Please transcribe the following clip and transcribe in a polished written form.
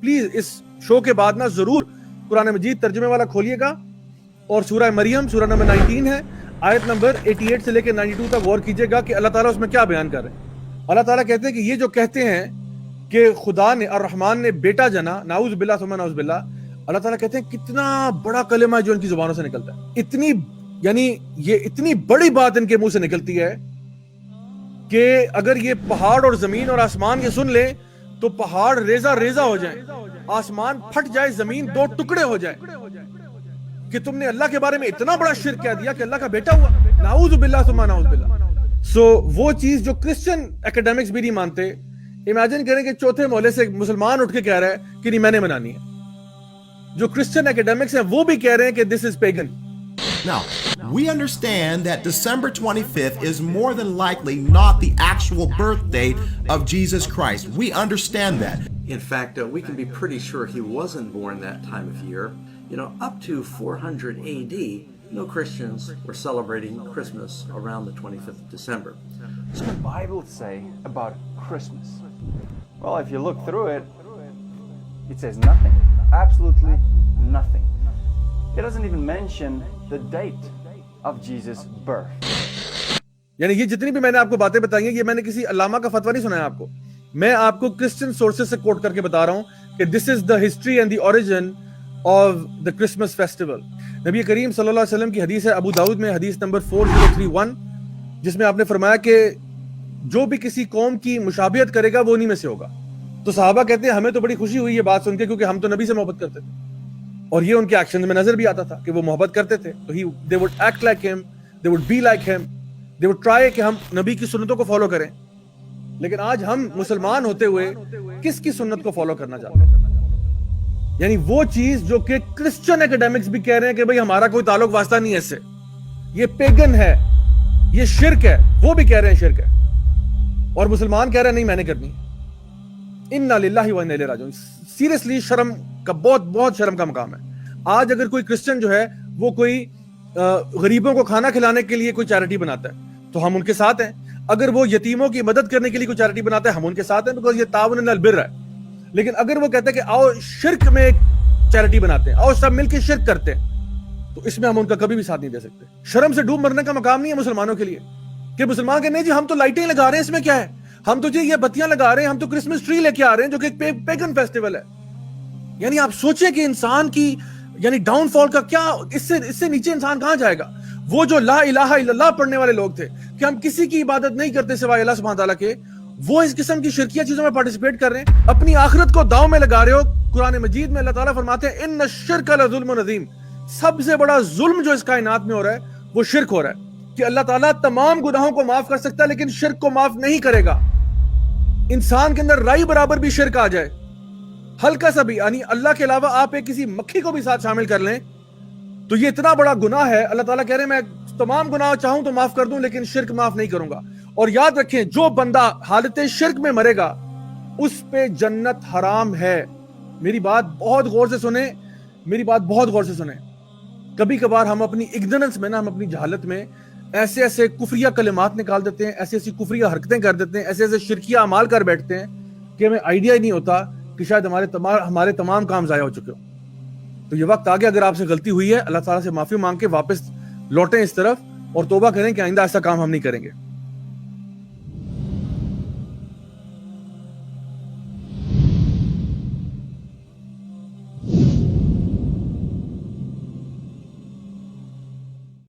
Please اس شو کے بعد نا ضرور قرآن مجید ترجمے والا کھولیے گا اور سورہ مریم سورہ نمبر 19 ہے آیت نمبر 88 سے لے کے 92 تک غور کیجئے گا کہ اللہ تعالیٰ اس میں کیا بیان کر رہے ہیں۔ اللہ تعالیٰ کہتے ہیں کہ یہ جو کہتے ہیں کہ خدا نے الرحمن نے بیٹا جنا، نعوذ باللہ ثم نعوذ باللہ، اللہ تعالیٰ کہتے ہیں کتنا بڑا کلمہ ہے جو ان کی زبانوں سے نکلتا ہے، اتنی بڑی بات ان کے منہ سے نکلتی ہے کہ اگر یہ پہاڑ اور زمین اور آسمان یہ سن لیں تو پہاڑ ریزہ ریزہ ہو جائیں، آسمان پھٹ جائے، زمین دو ٹکڑے ہو جائے کہ تم نے اللہ کے بارے میں اتنا بڑا شرک کہہ دیا کہ اللہ کا بیٹا ہوا، نعوذ باللہ ثم نعوذ باللہ۔ وہ چیز جو کرسچن اکیڈمکس بھی نہیں مانتے، امیجن کریں کہ چوتھے محلے سے ایک مسلمان اٹھ کے کہہ رہا ہے کہ نہیں میں نے منانی ہے۔ جو کرسچن اکیڈمکس ہیں وہ بھی کہہ رہے ہیں کہ this is pagan۔ Now, we understand that December 25th is more than likely not the actual birth date of Jesus Christ. We understand that. In fact, we can be pretty sure he wasn't born that time of year. You know, up to 400 AD, no Christians were celebrating Christmas around the 25th of December. What does the Bible say about Christmas? Well, if you look through it, it says nothing. Absolutely nothing. It doesn't even mention the date of Jesus' birth. یعنی یہ جتنی بھی میں نے آپ کو باتیں بتائی ہیں یہ میں نے کسی علامہ کا فتویٰ نہیں سنایا آپ کو، میں آپ کو کرسچن سورسز سے کوٹ کر کے بتا رہا ہوں کہ this is the history and the origin of the Christmas festival۔ نبی کریم صلی اللہ علیہ وسلم کی حدیث ہے ابو داؤد میں حدیث نمبر 4031 جس میں آپ نے فرمایا کہ جو بھی کسی قوم کی مشابہت کرے گا وہ انہی میں سے ہوگا۔ تو صحابہ کہتے ہیں ہمیں تو بڑی خوشی ہوئی یہ بات سن کے کیونکہ ہم تو نبی سے محبت کرتے تھے اور یہ ان کے ایکشن میں نظر بھی آتا تھا کہ وہ محبت کرتے تھے، تو they would act like him, they would be like him, they would try کہ ہم نبی کی سنتوں کو فالو کریں۔ لیکن آج ہم مسلمان ہوتے ہوئے کس کی سنت کو فالو کرنا چاہتے ہیں؟ یعنی وہ چیز جو کہ کرسچن اکیڈمکس بھی کہہ رہے ہیں کہ بھئی ہمارا کوئی تعلق واسطہ نہیں ہے اس سے، یہ پیگن ہے، یہ شرک ہے، وہ بھی کہہ رہے ہیں شرک ہے، اور مسلمان کہہ رہے ہیں نہیں میں نے کرنی۔ انا للہ و انا الیہ راجعون۔ سیریسلی شرم کا بہت شرم کا مقام ہے۔ آج اگر کوئی کرسچن جو ہے وہ کوئی غریبوں کو کھانا کھلانے کے لیے کوئی چیریٹی بناتا ہے تو ہم ان کے ساتھ ہیں، اگر وہ یتیموں کی مدد کرنے کے لیے کوئی چیریٹی بناتا ہے ہم ان کے ساتھ ہیں، بیکاز یہ تعاون علی البر ہے۔ لیکن اگر وہ کہتا ہے کہ آؤ شرک میں ایک چیریٹی بناتے ہیں، آؤ سب مل کے شرک کرتے ہیں، تو اس میں ہم ان کا کبھی بھی ساتھ نہیں دے سکتے۔ شرم سے ڈوب مرنے کا مقام نہیں ہے مسلمانوں کے لیے کہ مسلمان کہ نہیں جی ہم تو لائٹیں لگا رہے ہیں، اس میں کیا ہے، ہم تو جی یہ بتیاں لگا رہے ہیں، ہم تو کرسمس ٹری لے کے آ رہے ہیں جو کہ ایک پیگن فیسٹیول ہے۔ یعنی آپ سوچیں کہ انسان کی یعنی ڈاؤن فال کا کیا، اس سے نیچے انسان کہاں جائے گا۔ وہ جو لا الہ الا اللہ پڑھنے والے لوگ تھے کہ ہم کسی کی عبادت نہیں کرتے سوائے اللہ سبحانہ تعالیٰ کے، وہ اس قسم کی شرکیہ چیزوں میں پارٹیسپیٹ کر رہے ہیں، اپنی آخرت کو داؤ میں لگا رہے ہو۔ قرآن مجید میں اللہ تعالیٰ فرماتے ہیں ان الشرک لظلم عظیم، سب سے بڑا ظلم جو اس کائنات میں ہو رہا ہے وہ شرک ہو رہا ہے کہ اللہ تعالیٰ تمام گناہوں کو معاف کر سکتا ہے لیکن شرک کو معاف نہیں کرے گا۔ انسان کے اندر رائی برابر بھی شرک آ جائے، ہلکا سا بھی، یعنی اللہ کے علاوہ آپ ایک کسی مکھی کو بھی ساتھ شامل کر لیں تو یہ اتنا بڑا گناہ ہے۔ اللہ تعالیٰ کہہ رہے ہیں میں تمام گناہ چاہوں تو معاف کر دوں لیکن شرک معاف نہیں کروں گا۔ اور یاد رکھیں جو بندہ حالت شرک میں مرے گا اس پہ جنت حرام ہے۔ میری بات بہت غور سے سنیں، میری بات بہت غور سے سنیں۔ کبھی کبھار ہم اپنی اگنورنس میں نا، ہم اپنی جہالت میں ایسے کفریہ کلمات نکال دیتے ہیں، ایسی کفریہ حرکتیں کر دیتے ہیں، ایسے شرکیہ اعمال کر بیٹھتے ہیں کہ ہمیں آئیڈیا ہی نہیں ہوتا کہ شاید ہمارے تمام کام ضائع ہو چکے ہو۔ تو یہ وقت آگے اگر آپ سے غلطی ہوئی ہے اللہ تعالیٰ سے معافی مانگ کے واپس لوٹیں اس طرف اور توبہ کریں کہ آئندہ ایسا کام ہم نہیں کریں گے۔